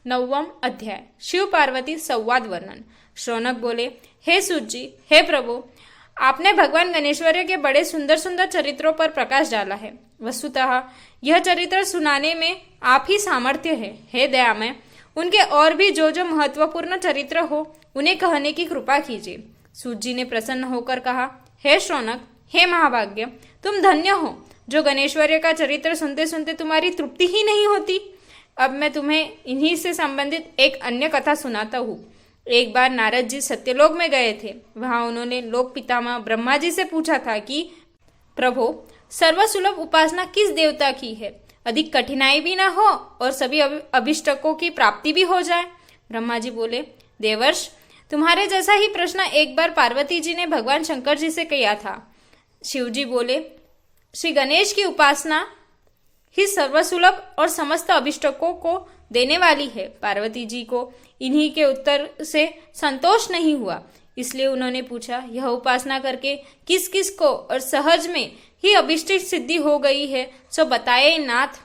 9वां अध्याय शिव पार्वती संवाद वर्णन। शौनक बोले, हे सूत जी, हे प्रभु, आपने भगवान गणेश्वर के बड़े सुंदर सुंदर चरित्रों पर प्रकाश डाला है। वस्तुतः यह चरित्र सुनाने में आप ही सामर्थ्य है। हे दयामय, उनके और भी जो महत्वपूर्ण चरित्र हो उन्हें कहने की कृपा कीजिए। सूत जी ने प्रसन्न होकर कहा, हे शौनक, हे महाभाग्य, तुम धन्य हो जो गणेश्वर का चरित्र सुनते सुनते तुम्हारी तृप्ति ही नहीं होती। अब मैं तुम्हें इन्हीं से संबंधित एक अन्य कथा सुनाता हूँ। एक बार नारद जी सत्यलोक में गए थे। वहां उन्होंने लोक पितामह ब्रह्मा जी से पूछा था कि प्रभु, सर्वसुलभ उपासना किस देवता की है, अधिक कठिनाई भी ना हो और सभी अभिष्टकों की प्राप्ति भी हो जाए। ब्रह्मा जी बोले, देवर्ष, तुम्हारे जैसा ही प्रश्न एक बार पार्वती जी ने भगवान शंकर जी से किया था। शिव जी बोले, श्री गणेश की उपासना ही सर्वसुलभ और समस्त अभिष्टकों को देने वाली है। पार्वती जी को इन्हीं के उत्तर से संतोष नहीं हुआ, इसलिए उन्होंने पूछा, यह उपासना करके किस किस को और सहज में ही अभिष्ट सिद्धि हो गई है, सो बताए नाथ।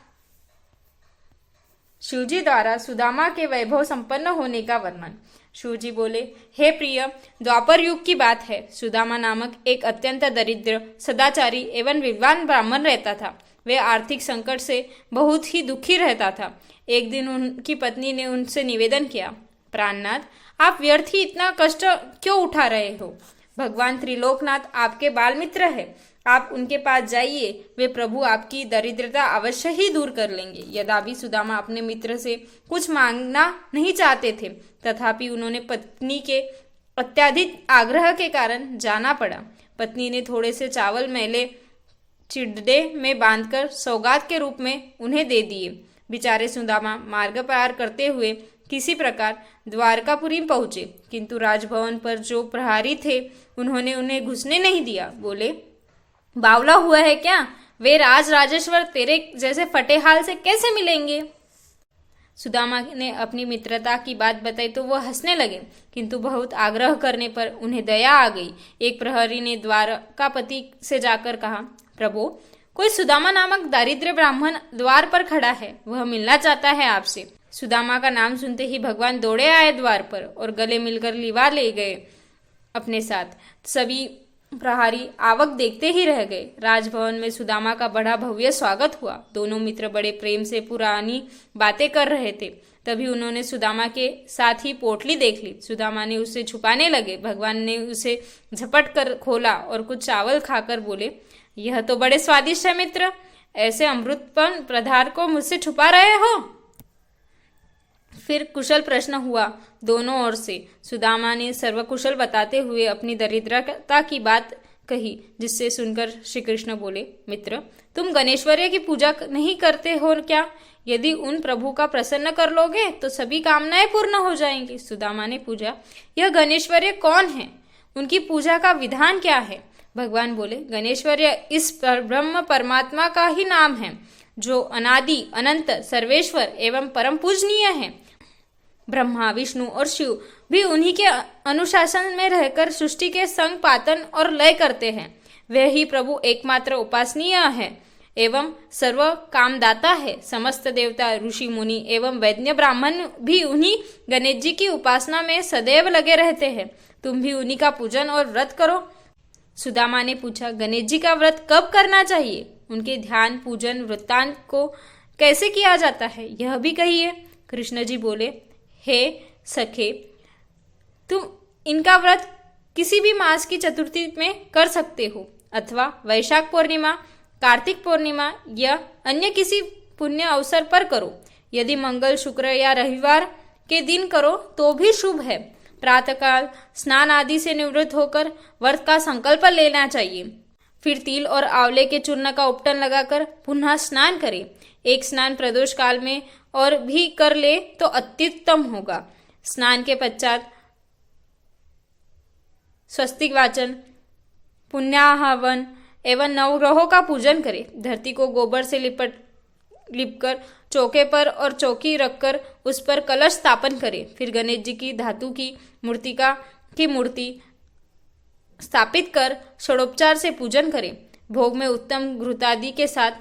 शिवजी द्वारा सुदामा के वैभव संपन्न होने का वर्णन। शिवजी बोले, हे प्रिय, द्वापर युग की बात है। सुदामा नामक एक अत्यंत दरिद्र, सदाचारी एवं विद्वान ब्राह्मण रहता था। वे आर्थिक संकट से बहुत ही दुखी रहता था। एक दिन उनकी पत्नी ने उनसे निवेदन किया, प्राणनाथ, आप व्यर्थ ही इतना कष्ट क्यों उठा रहे हो? भगवान त्रिलोकनाथ आपके बाल मित्र है, आप उनके पास जाइए, वे प्रभु आपकी दरिद्रता अवश्य ही दूर कर लेंगे। यद्यपि सुदामा अपने मित्र से कुछ मांगना नहीं चाहते थे, तथापि उन्होंने पत्नी के अत्याधिक आग्रह के कारण जाना पड़ा। पत्नी ने थोड़े से चावल मैले चिड्डे में बांधकर सौगात के रूप में उन्हें दे दिए। बेचारे सुदामा मार्ग पार करते हुए किसी प्रकार द्वारकापुरी पहुंचे, किंतु राजभवन पर जो प्रहरी थे उन्होंने उन्हें घुसने नहीं दिया। बोले, बावला हुआ है क्या? वे राजेश्वर तेरे जैसे फटेहाल से कैसे मिलेंगे? सुदामा ने अपनी मित्रता की बात बताई तो वह हंसने लगे, किंतु बहुत आग्रह करने पर उन्हें दया आ गई। एक प्रहरी ने द्वारकापति से जाकर कहा, प्रभु, कोई सुदामा नामक दारिद्र्य ब्राह्मण द्वार पर खड़ा है, वह मिलना चाहता है आपसे। सुदामा का नाम सुनते ही भगवान दौड़े आए द्वार पर और गले मिलकर लिवा ले गए अपने साथ। सभी प्रहरी आवक देखते ही रह गए। राजभवन में सुदामा का बड़ा भव्य स्वागत हुआ। दोनों मित्र बड़े प्रेम से पुरानी बातें कर रहे थे। तभी उन्होंने सुदामा के साथ ही पोटली देख ली। सुदामा ने उसे छुपाने लगे। भगवान ने उसे झपट कर खोला और कुछ चावल खाकर बोले, यह तो बड़े स्वादिष्ट है मित्र, ऐसे अमृतपन पदार्थ को मुझसे छुपा रहे हो? फिर कुशल प्रश्न हुआ दोनों ओर से। सुदामा ने सर्वकुशल बताते हुए अपनी दरिद्रता की बात कही, जिससे सुनकर श्री कृष्ण बोले, मित्र, तुम गणेश्वर्य की पूजा नहीं करते हो क्या? यदि उन प्रभु का प्रसन्न कर लोगे तो सभी कामनाएं पूर्ण हो जाएंगी। सुदामा ने पूछा, यह गणेश्वर्य कौन है? उनकी पूजा का विधान क्या है? भगवान बोले, गणेश्वर्य इस ब्रह्म परमात्मा का ही नाम है, जो अनादि अनंत सर्वेश्वर एवं परम पूजनीय है। ब्रह्मा, विष्णु और शिव भी उन्हीं के अनुशासन में रहकर सृष्टि के संग पातन और लय करते हैं। वे ही प्रभु एकमात्र उपासनीय है एवं सर्व कामदाता है। समस्त देवता, ऋषि मुनि एवं वैद्य ब्राह्मण भी उन्हीं गणेश जी की उपासना में सदैव लगे रहते हैं। तुम भी उन्हीं का पूजन और व्रत करो। सुदामा ने पूछा, गणेश जी का व्रत कब करना चाहिए? उनके ध्यान पूजन वृत्तांत को कैसे किया जाता है, यह भी कहिए। कृष्ण जी बोले, हे सखे, तुम इनका व्रत किसी भी मास की चतुर्थी में कर सकते हो, अथवा वैशाख पूर्णिमा, कार्तिक पूर्णिमा या अन्य किसी पुण्य अवसर पर करो। यदि मंगल, शुक्र या रविवार के दिन करो तो भी शुभ है। प्रातःकाल स्नान आदि से निवृत्त होकर व्रत का संकल्प लेना चाहिए। फिर तिल और आंवले के चूर्ण का उपटन लगाकर पुनः स्नान करें। एक स्नान प्रदोष काल में और भी कर ले तो अत्युत्तम होगा। स्नान के पश्चात स्वस्तिक वाचन, पुण्याहवन एवं नवग्रहों का पूजन करें। धरती को गोबर से लिपकर चौके पर और चौकी रखकर उस पर कलश स्थापन करें। फिर गणेश जी की धातु की मूर्ति स्थापित कर षोडोपचार से पूजन करें। भोग में उत्तम घृतादि के साथ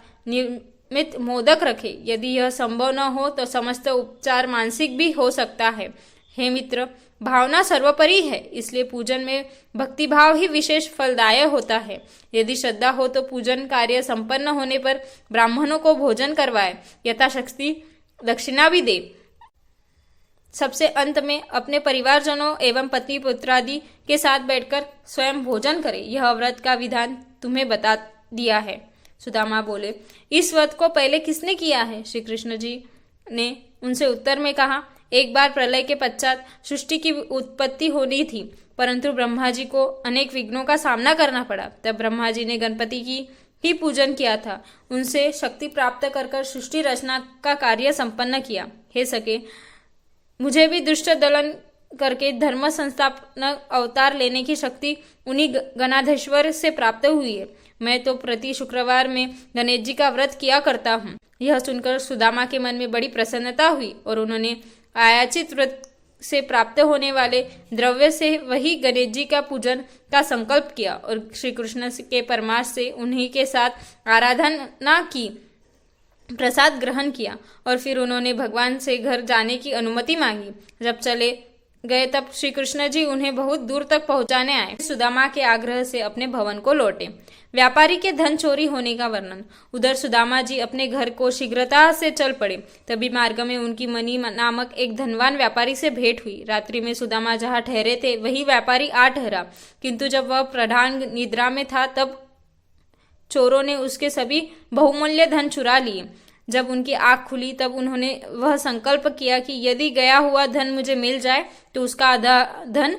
मित मोदक रखे। यदि यह संभव न हो तो समस्त उपचार मानसिक भी हो सकता है। हे मित्र, भावना सर्वोपरि है, इसलिए पूजन में भक्ति भाव ही विशेष फलदायक होता है। यदि श्रद्धा हो तो पूजन कार्य संपन्न होने पर ब्राह्मणों को भोजन करवाए, यथाशक्ति दक्षिणा भी दे। सबसे अंत में अपने परिवारजनों एवं पत्नी पुत्रादि के साथ बैठकर स्वयं भोजन करे। यह व्रत का विधान तुम्हें बता दिया है। सुदामा बोले, इस व्रत को पहले किसने किया है? श्री कृष्ण जी ने उनसे उत्तर में कहा, एक बार प्रलय के पश्चात सृष्टि की उत्पत्ति होनी थी, परंतु ब्रह्मा जी को अनेक विघ्नों का सामना करना पड़ा। तब ब्रह्मा जी ने गणपति की ही पूजन किया था। उनसे शक्ति प्राप्त कर सृष्टि रचना का कार्य संपन्न किया। हे सके, मुझे भी दुष्ट दलन करके धर्म संस्थापन अवतार लेने की शक्ति उन्हीं गणाधीश्वर से प्राप्त हुई है। मैं तो प्रति शुक्रवार में गणेश जी का व्रत किया करता हूँ। यह सुनकर सुदामा के मन में बड़ी प्रसन्नता हुई और उन्होंने आयाचित व्रत से प्राप्त होने वाले द्रव्य से वही गणेश जी का पूजन का संकल्प किया और श्री कृष्ण के परमार्थ से उन्हीं के साथ आराधना की, प्रसाद ग्रहण किया और फिर उन्होंने भगवान से घर जाने की अनुमति मांगी। जब चले गए तब श्री कृष्ण जी उन्हें बहुत दूर तक पहुंचाने आए। सुदामा के आग्रह से अपने भवन को लौटे। व्यापारी के धन चोरी होने का वर्णन। उधर सुदामा जी अपने घर को शीघ्रता से चल पड़े। तभी मार्ग में उनकी मनी नामक एक धनवान व्यापारी से भेंट हुई। रात्रि में सुदामा जहाँ ठहरे थे वही व्यापारी आ ठहरा, किंतु जब वह प्रधान निद्रा में था तब चोरों ने उसके सभी बहुमूल्य धन चुरा लिए। जब उनकी आंख खुली तब उन्होंने वह संकल्प किया कि यदि गया हुआ धन मुझे मिल जाए तो उसका आधा धन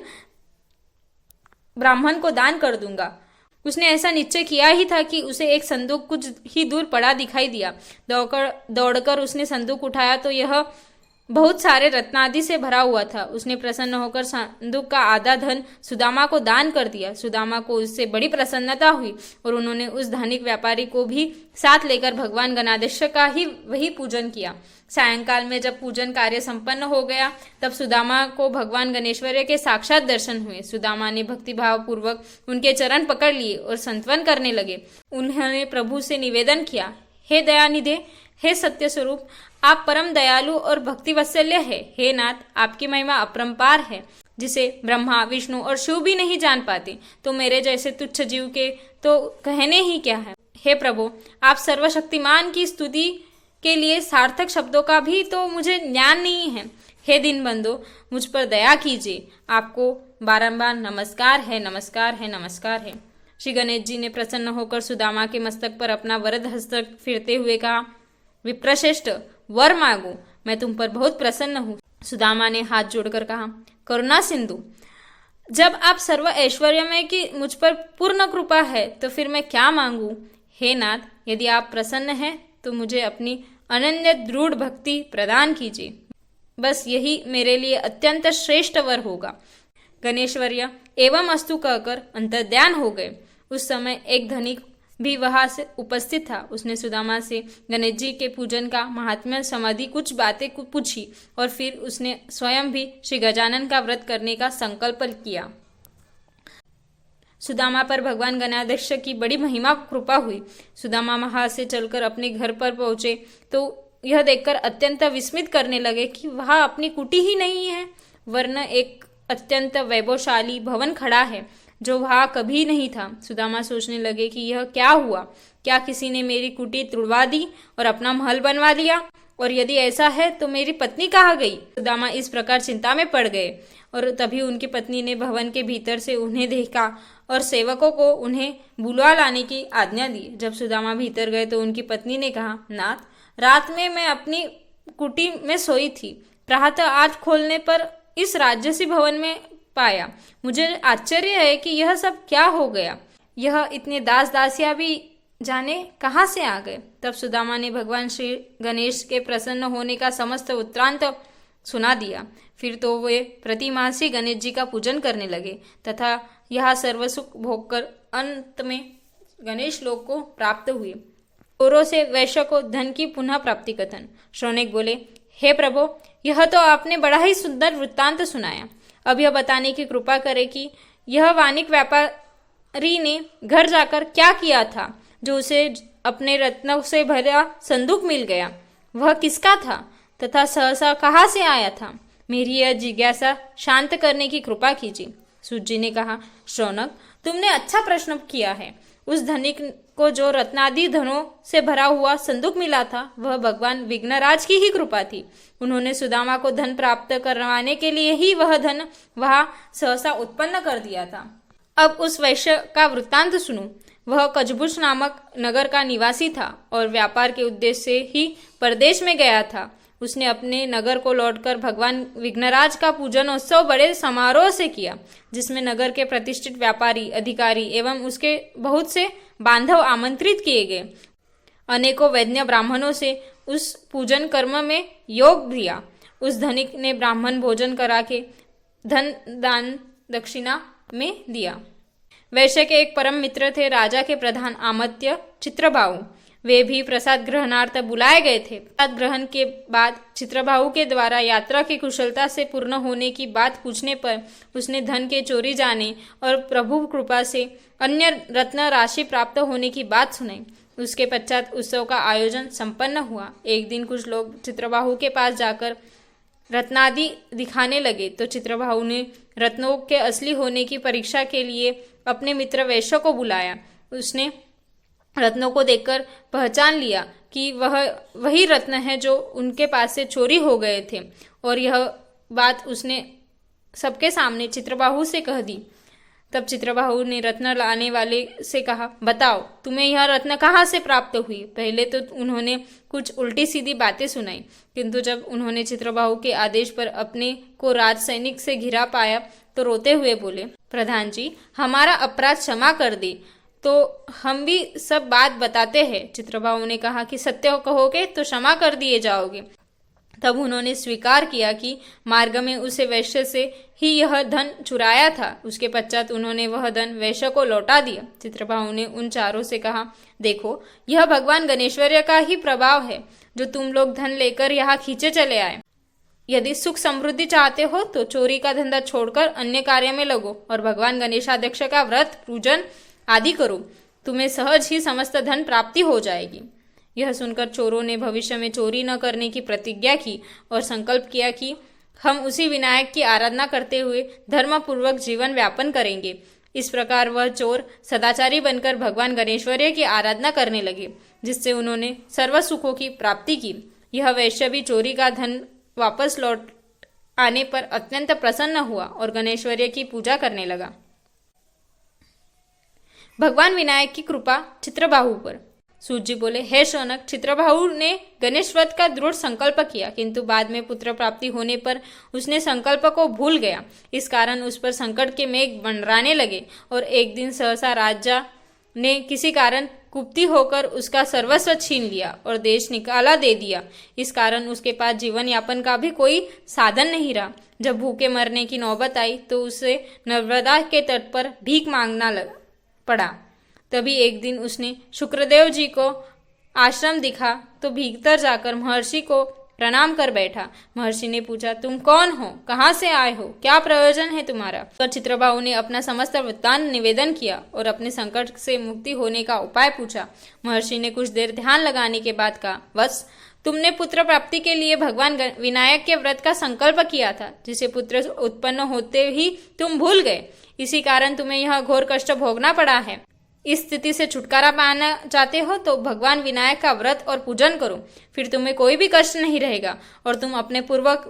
ब्राह्मण को दान कर दूंगा। उसने ऐसा निश्चय किया ही था कि उसे एक संदूक कुछ ही दूर पड़ा दिखाई दिया। दौड़कर उसने संदूक उठाया तो यह बहुत सारे रत्नादि से भरा हुआ था। उसने प्रसन्न होकर संदूक का आधा धन सुदामा को दान कर दिया। सुदामा को उससे बड़ी प्रसन्नता हुई और उन्होंने उस धनिक व्यापारी को भी साथ लेकर भगवान गणाधीश का ही वही पूजन किया। सायंकाल में जब पूजन कार्य संपन्न हो गया तब सुदामा को भगवान गणेश्वर के साक्षात दर्शन हुए। सुदामा ने भक्तिभाव पूर्वक उनके चरण पकड़ लिए और संतवन करने लगे। उन्होंने प्रभु से निवेदन किया, हे दयानिधे, हे सत्य स्वरूप, आप परम दयालु और भक्ति वत्सल्य है। हे नाथ, आपकी महिमा अपरंपार है, जिसे ब्रह्मा, विष्णु और शिव भी नहीं जान पाते, तो मेरे जैसे तुच्छ जीव के तो कहने ही क्या है। हे प्रभु, आप सर्वशक्तिमान की स्तुति के लिए सार्थक शब्दों का भी तो मुझे ज्ञान नहीं है। हे दीनबंधु, मुझ पर दया कीजिए। आपको बारंबार नमस्कार है, नमस्कार है, नमस्कार है। श्री गणेश जी ने प्रसन्न होकर सुदामा के मस्तक पर अपना वरद हस्त फिरते हुए कहा, विप्रश्रेष्ठ, वर मांगो, मैं तुम पर बहुत प्रसन्न हूँ। सुदामा ने हाथ जोड़कर कहा, करुणा सिंधु, जब आप सर्व ऐश्वर्यमय की मुझ पर पूर्ण कृपा है तो फिर मैं क्या मांगू। हे नाथ, यदि आप प्रसन्न हैं तो मुझे अपनी अनन्य दृढ़ भक्ति प्रदान कीजिए। बस यही मेरे लिए अत्यंत श्रेष्ठ वर होगा। गणेश्वर्य एवं अस्तु कहकर अंतर्ध्यान हो गए। उस समय एक धनिक भी वहां से उपस्थित था। उसने सुदामा से गणेश जी के पूजन का महात्म्य संबंधी कुछ बातें पूछी और फिर उसने स्वयं भी श्री गजानन का व्रत करने का संकल्प किया। सुदामा पर भगवान गणाधीश की बड़ी महिमा कृपा हुई। सुदामा वहां से चलकर अपने घर पर पहुंचे तो यह देखकर अत्यंत विस्मित करने लगे कि वहां अपनी कुटी ही नहीं है, वरन एक अत्यंत वैभवशाली भवन खड़ा है जो वहां कभी नहीं था। सुदामा सोचने लगे कि यह क्या हुआ, क्या किसी ने मेरी कुटी तुड़वा दी और अपना महल बनवा लिया, और यदि ऐसा है तो मेरी पत्नी कहाँ गई। सुदामा इस प्रकार चिंता में पड़ गए और तभी उनकी पत्नी ने भवन के भीतर से उन्हें देखा और सेवकों को उन्हें बुलवा लाने की आज्ञा दी। जब सुदामा भीतर गए तो उनकी पत्नी ने कहा, नाथ, रात में मैं अपनी कुटी में सोई थी, प्रातः आँख खोलने पर इस राजसी भवन में पाया। मुझे आश्चर्य है कि यह सब क्या हो गया। यह इतने दास दासियां भी जाने कहाँ से आ गए। तब सुदामा ने भगवान श्री गणेश के प्रसन्न होने का समस्त वृत्तांत सुना दिया। फिर तो वे प्रतिमासी गणेश जी का पूजन करने लगे तथा यह सर्वसुख भोगकर अंत में गणेश लोक को प्राप्त हुए। चोरों से वैश्य को धन की पुनः प्राप्ति कथन। श्रौनक बोले, हे प्रभु, यह तो आपने बड़ा ही सुंदर वृत्तांत सुनाया। अब यह बताने की कृपा करें कि यह वाणिक व्यापारी ने घर जाकर क्या किया था जो उसे अपने रत्नों से भरा संदूक मिल गया। वह किसका था तथा सहसा कहाँ से आया था? मेरी यह जिज्ञासा शांत करने की कृपा कीजिए। सूत जी ने कहा, शौनक, तुमने अच्छा प्रश्न किया है। उस धनिक को जो रत्नादि धनों से भरा हुआ संदूक मिला था, वह भगवान विघ्नराज की ही कृपा थी। उन्होंने सुदामा को धन प्राप्त करवाने के लिए ही वह धन वहां सहसा उत्पन्न कर दिया था। अब उस वैश्य का वृत्तांत सुनो। वह कजबुज नामक नगर का निवासी था और व्यापार के उद्देश्य से ही परदेश में गया था। उसने अपने नगर को लौटकर भगवान विघ्नराज का पूजन उत्सव बड़े समारोह से किया, जिसमें नगर के प्रतिष्ठित व्यापारी, अधिकारी एवं उसके बहुत से बांधव आमंत्रित किए गए। अनेकों वैद्य ब्राह्मणों से उस पूजन कर्म में योग दिया। उस धनिक ने ब्राह्मण भोजन करा के धन दान दक्षिणा में दिया। वैश्य के एक परम मित्र थे राजा के प्रधान आमत्य चित्रबाहु। वे भी प्रसाद ग्रहणार्थ बुलाए गए थे। प्रसाद ग्रहण के बाद चित्रबाहु के द्वारा यात्रा की कुशलता से पूर्ण होने की बात पूछने पर उसने धन के चोरी जाने और प्रभु कृपा से अन्य रत्न राशि प्राप्त होने की बात सुनाई। उसके पश्चात उत्सव का आयोजन संपन्न हुआ। एक दिन कुछ लोग चित्रबाहु के पास जाकर रत्नादि दिखाने लगे तो चित्रबाहु ने रत्नों के असली होने की परीक्षा के लिए अपने मित्र वैश्य को बुलाया। उसने रत्नों को देखकर पहचान लिया कि वह वही रत्न है जो उनके पास से चोरी हो गए थे, और यह बात उसने सबके सामने चित्रबाहु से कह दी। तब चित्रबाहु ने रत्न लाने वाले से कहा, बताओ तुम्हें यह रत्न कहाँ से प्राप्त हुई? पहले तो उन्होंने कुछ उल्टी सीधी बातें सुनाई, किंतु जब उन्होंने चित्रबाहु के आदेश पर अपने को राज सैनिक से घिरा पाया तो रोते हुए बोले, प्रधान जी, हमारा अपराध क्षमा कर दे तो हम भी सब बात बताते हैं। चित्रबाहु ने कहा कि सत्य कहोगे तो क्षमा कर दिए जाओगे। तब उन्होंने स्वीकार किया कि मार्ग में उसे वैश्य से ही यह धन चुराया था। उसके पश्चात उन्होंने वह धन वैश्य को लौटा दिया। चित्रबाहु ने उन चारों से कहा, देखो, यह भगवान गणेश्वर्य का ही प्रभाव है जो तुम लोग धन लेकर यहाँ खींचे चले आए। यदि सुख समृद्धि चाहते हो तो चोरी का धंधा छोड़कर अन्य कार्य में लगो और भगवान गणेशाध्यक्ष का व्रत पूजन आदि करो। तुम्हें सहज ही समस्त धन प्राप्ति हो जाएगी। यह सुनकर चोरों ने भविष्य में चोरी न करने की प्रतिज्ञा की और संकल्प किया कि हम उसी विनायक की आराधना करते हुए धर्मपूर्वक जीवन व्यापन करेंगे। इस प्रकार वह चोर सदाचारी बनकर भगवान गणेश्वर्य की आराधना करने लगे, जिससे उन्होंने सर्व सुखों की प्राप्ति की। यह वैश्य भी चोरी का धन वापस लौट आने पर अत्यंत प्रसन्न हुआ और गणेश्वर्य की पूजा करने लगा। भगवान विनायक की कृपा चित्रबाहु पर। सूत जी बोले, हे शौनक, चित्रबाहु ने गणेश व्रत का दृढ़ संकल्प किया, किंतु बाद में पुत्र प्राप्ति होने पर उसने संकल्प को भूल गया। इस कारण उस पर संकट के मेघ मंडराने लगे और एक दिन सहसा राजा ने किसी कारण कुपित होकर उसका सर्वस्व छीन लिया और देश निकाला दे दिया। इस कारण उसके पास जीवन यापन का भी कोई साधन नहीं रहा। जब भूखे मरने की नौबत आई तो उसे नर्मदा के तट पर भीख मांगना पड़ा। तभी एक दिन उसने शुक्रदेव जी को आश्रम दिखा तो भीतर जाकर महर्षि को प्रणाम कर बैठा। महर्षि ने पूछा, तुम कौन हो, कहाँ से आए हो, क्या प्रयोजन है तुम्हारा? तो चित्रबाहु ने अपना समस्त वृत्तांत निवेदन किया और अपने संकट से मुक्ति होने का उपाय पूछा। महर्षि ने कुछ देर ध्यान लगाने के बाद कहा, बस तुमने पुत्र प्राप्ति के लिए भगवान विनायक के व्रत का संकल्प किया था, जिसे पुत्र उत्पन्न होते ही तुम भूल गए। इसी कारण तुम्हें यह घोर कष्ट भोगना पड़ा है। इस स्थिति से छुटकारा पाना चाहते हो तो भगवान विनायक का व्रत और पूजन करो, फिर तुम्हें कोई भी कष्ट नहीं रहेगा और तुम अपने पूर्वक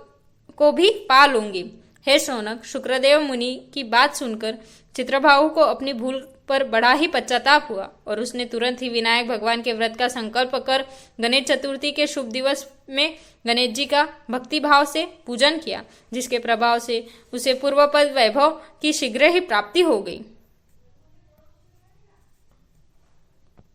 को भी पा लोगे। हे शौनक, शुक्रदेव मुनि की बात सुनकर चित्रबाहु को अपनी भूल पर बड़ा ही पश्चाताप हुआ और उसने तुरंत ही विनायक भगवान के व्रत का संकल्प कर गणेश चतुर्थी के शुभ दिवस में गणेश जी का भक्ति भाव से पूजन किया, जिसके प्रभाव से उसे पूर्वपद वैभव की शीघ्र ही प्राप्ति हो गई।